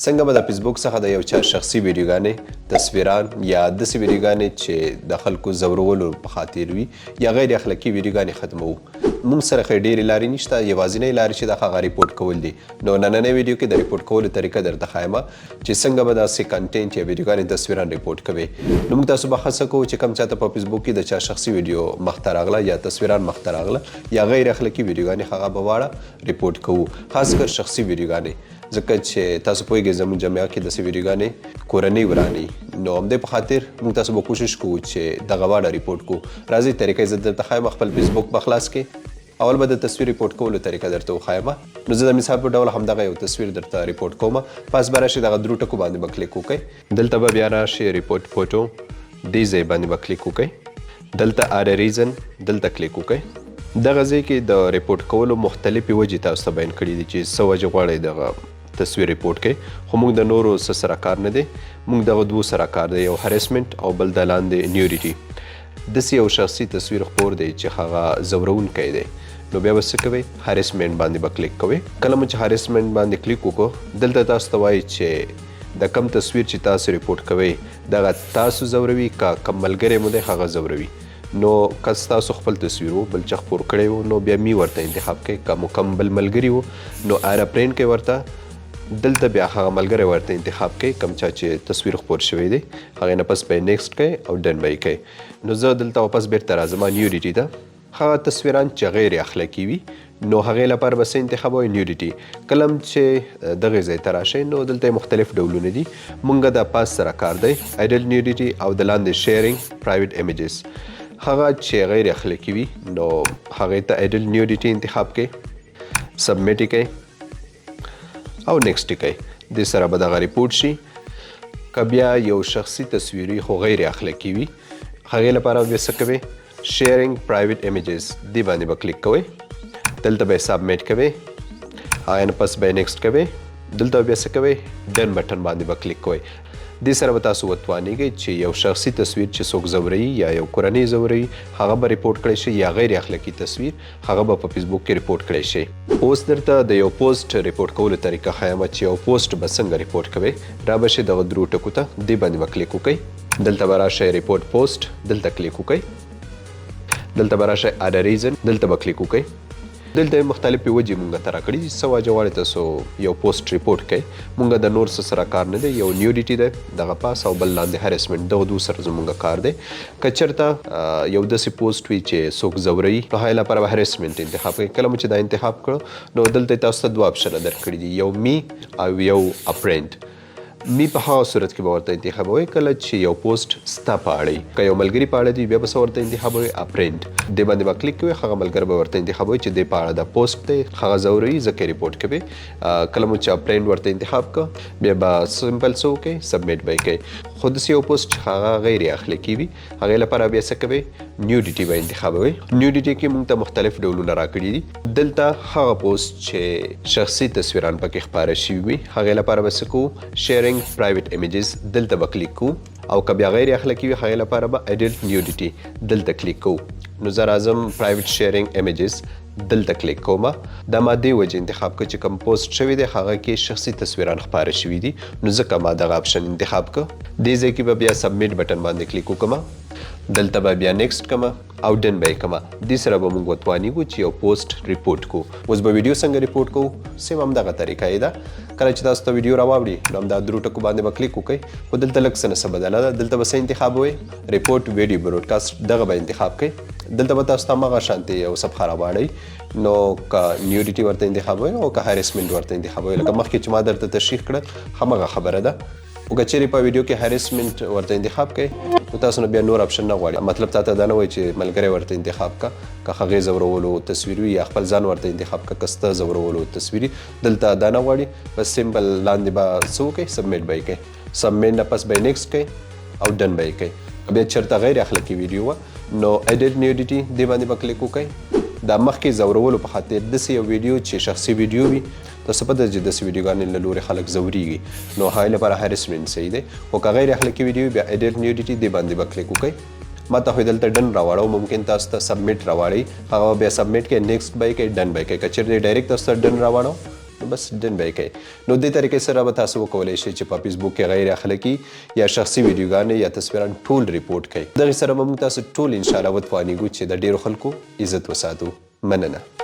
څنګه به د فیسبوک څخه د یو چا شخصي ویډیوګانې تصویران یا داسې ویډیوګانې چې د خلکو ځورولو په خاطر وي یا غیر اخلاقي ویډیوګانې ختموو. موږ سره خو ډېرې لارې نشته، یوازینۍ لارې چې د هغه ریپورټ کول دي. نو نننۍ ویډیو کې د ریپورټ کولو طریقه درته ښایم چې څنګه به داسې کنټینټ یا ویډیوګانې تصویران ریپورټ کوئ. نو موږ تاسو به هڅه کوو چې کوم چاته په فیسبوک کې د چا شخصي ویډیو مخته راغله یا تصویران مخته راغله یا غیر اخلاقي ویډیوګانې هغه به واړه ریپورټ کوو، خاص کر شخصي ویډیوګانې، ځکه چې تاسو پوهیږئ زموږ جامعه کې داسې ویډیوګانې کورنۍ ورانوي. نو همدې په خاطر موږ تاسو به کوشش کوو چې دغه واړه ریپورټ کوو. راځئ طریقه زه درته ښایم، خپل فیسبوک په خلاص کې اول به د تصویر ریپورټ کولو طریقه درته وښایم. نو زه د مثال په ډول همدغه یو تصویر درته ریپورټ کوم. پس به راشئ دغه درو ټکو باندې به کلیک وکړئ. دلته به بیا راشئ ریپورټ فوټو، دې ځای باندې به کلیک وکړئ. دلته اډ ریزن دلته کلیک وکړئ. دغه ځای کې د ریپورټ کولو مختلفې وجې تاسو ته بیان کړي دي چې څه وجې غواړئ دغه تصویر ریپورټ کوي. خو موږ د نورو څه سره کار نه دی، موږ دغه دوو سره کار دی، یو هریسمنټ او بل د لاندې نیوډیټي. داسې یو شخصي تصویر خپور دی چې هغه ځورونکی دی. نو بیا به څه کوئ؟ هریسمنټ باندې به کلیک کوئ. کله مو چې هریسمنټ باندې کلیک وکړو، دلته تاسو ته وایي چې د کم تصویر چې تاسو ریپورټ کوئ دغه تاسو ځوروي که کم ملګری مو دی هغه ځوروي. نو که تاسو خپل تصویر و بل چا خپور کړی و نو بیا می ورته انتخاب کړئ. که مو کم بل ملګري و نو آره پرینټ کوئ ورته. دلته بیا هغه ملګری ورته انتخاب کړئ کوم چا چې تصویر خپور شوی دی، هغې نه پس به یې نیکسټ کوئ او ډن به یې کوئ. نو زه دلته واپس بیرته راځم نیوډیټي ته. هغه تصویران چې غیر اخلاقي وي نو هغې لپاره به څه انتخابوئ؟ نیوډیټي. کله چې دغې ځای ته راشئ نو دلته مختلف ډولونه دي. مونږ د پاس سره کار دی، ایډل نیوډیټي او د لاندې شیرینګ پرایویټ امیجز. هغه چې غیر اخلاقي وي نو هغې ته ایډل نیوډیټي انتخاب کړئ، سبمیټ یې کړئ او نیکسټ یې کړئ. دې سره به دغه ریپورټ شي. که بیا یو شخصي تصویر وي خو غیر اخلاقي وي، هغې لپاره بیا څه کوئ؟ شیرینګ پرایویټ امیجز دې باندې به کلیک کوئ. دلته به یې سبمیټ کوئ، هغې نه پس به یې نیکسټ کوئ. دلته بیا څه کوئ؟ ډن بټن باندې به کلیک کوئ. دې سره به تاسو وتوانیږئ چې یو شخصي تصویر چې څوک ځوروي یا یو کورنۍ ځوروي هغه به ریپورټ کړی شي، یا غیر اخلاقي تصویر هغه به په فیسبوک کې ریپورټ کړی شي. اوس درته د یو پوسټ ریپورټ کولو طریقه ښایم چې یو پوسټ به څنګه ریپورټ کوئ. را به شئ دغه درو ټکو ته، دې باندې به کلیک وکړئ. دلته به راشئ ریپورټ پوسټ، دلته کلیک وکړئ. دلته به راشئ اډ ریزن، دلته به کلیک وکړئ. دلته مختلفې وجې مونږ ته راکړي دي څه وجه غواړئ تاسو یو پوسټ ریپورټ کوئ. مونږ د نور څه سره کار نه دی، یو نیوډیټي دی دغه پاس او بل لاندې هریسمنټ، دغه دوه سره زموږ کار دی. که چېرته یو داسې پوسټ وي چې څوک ځوروي نو هغې لپاره به هریسمنټ انتخاب کوئ. کله مو چې دا انتخاب کړو نو دلته تاسو ته دوه اپشنه درکړي دي، یو می او یو اپرینټ. می په هغه صورت کې به ورته انتخابوئ کله چې یو پوسټ ستا په اړه وي. که یو ملګري په اړه دی بیا به څه ورته انتخابوئ؟ اپرینټ. دې باندې به کلیک کوئ، هغه ملګری به ورته انتخابوئ چې دې په اړه دا پوسټ دی هغه ځوروي ځکه ریپورټ کوي. کله مو چې اپرینټ ورته انتخاب کړه بیا به سمپل څه وکړئ؟ سبمیټ به یې کوئ. خو داسې یو پوسټ چې هغه غیر اخلاقي وي هغې لپاره بیا څه کوئ؟ نیوډیټي به انتخابوئ. نیوډیټي کې موږ ته مختلف ډولونه راکړي دي. دلته هغه پوسټ چې شخصي تصویران پکې خپاره شوي وي هغې لپاره به څه کوو؟ شیرینګ پرایویټ امیجز دلته به کلیک کوو. او که بیا غیر اخلاقي وي هغې لپاره به ایډلټ نیوډیټي دلته کلیک کوو. نو زه راځم پرایویټ شیرینګ امیجز دلته کلیک کوم. دا ما دې وجې انتخاب کړ چې کوم پوسټ شوی دی هغه کې شخصي تصویران خپاره شوي دي، نو ځکه ما دغه اپشن انتخاب کړ. دې ځای کې به بیا سبمیټ بټن باندې کلیک وکړم. دلته به بیا نیکسټ کوم او ډن به یې کوم. دې سره به موږ وتوانیږو چې یو پوسټ ریپورټ کوو. اوس به ویډیو څنګه ریپورټ کوو؟ سیم همدغه طریقه یې ده. کله چې تاسو ته ویډیو راواوړي نو همدا درو ټکو باندې به کلیک وکړئ. خو دلته لږ څه نه څه بدله ده. دلته به څه انتخابوئ؟ ریپورټ ویډیو براډکاسټ دغه به انتخاب کړئ. دلته به تاسو ته همغه شانتې یو صفحه راواړئ. نو که نیوډیټي ورته انتخابوئ او که هریسمنټ ورته انتخابوئ لکه مخکې چې ما درته تشریح کړه همغه خبره ده. او که چیرې په ویډیو کې هریسمنټ ورته انتخاب کړئ نو تاسو نه بیا نور اپشن نه غواړئ. مطلب تاته دا نه وایي چې ملګری ورته انتخاب کړه که هغې ځورولو تصویر وي یا خپل ځان ورته انتخاب کړه که ستا ځورولو تصویر وي. دلته دا نه غواړي، بس سمپل لاندې به څه وکړئ؟ سبمیټ به یې کوئ. سبمیټ نه پس به یې نیکسټ کوئ او ډن به یې کوئ. بیا چېرته غیر اخلاقي ویډیو وه نو ایډیټ نیوډیټي دې باندې به کلیک وکړئ. دا مخکې ځورولو په خاطر داسې یو ویډیو چې شخصي ویډیو وي تاسو پته چې داسې ویډیوګانې له لورې خلک ځورېږي نو هغې لپاره هریسمنټ صحیح دی. خو که غیر اخلاقي ویډیو بیا ایډیټ نیوډیټي دې باندې به کلیک وکړئ. ما ته خو دلته ډن راوړو، ممکن تاسو ته سبمیټ راوړئ، هغه بیا سبمیټ کې نیکسټ به یې کوئ، ډن به یې کوئ. که چېرې ډایرکټ تاسو ته ډن راوړو نو بس ډن به یې کوئ. نو دې طریقې سره به تاسو وکولی شئ چې په فیسبوک کې غیر اخلاقي یا شخصي ویډیوګانې یا تصویران ټول ریپورټ کړئ. دغې سره به موږ تاسو ټول انشاءالله وتوانیږو چې د ډېرو خلکو عزت وساتو. مننه.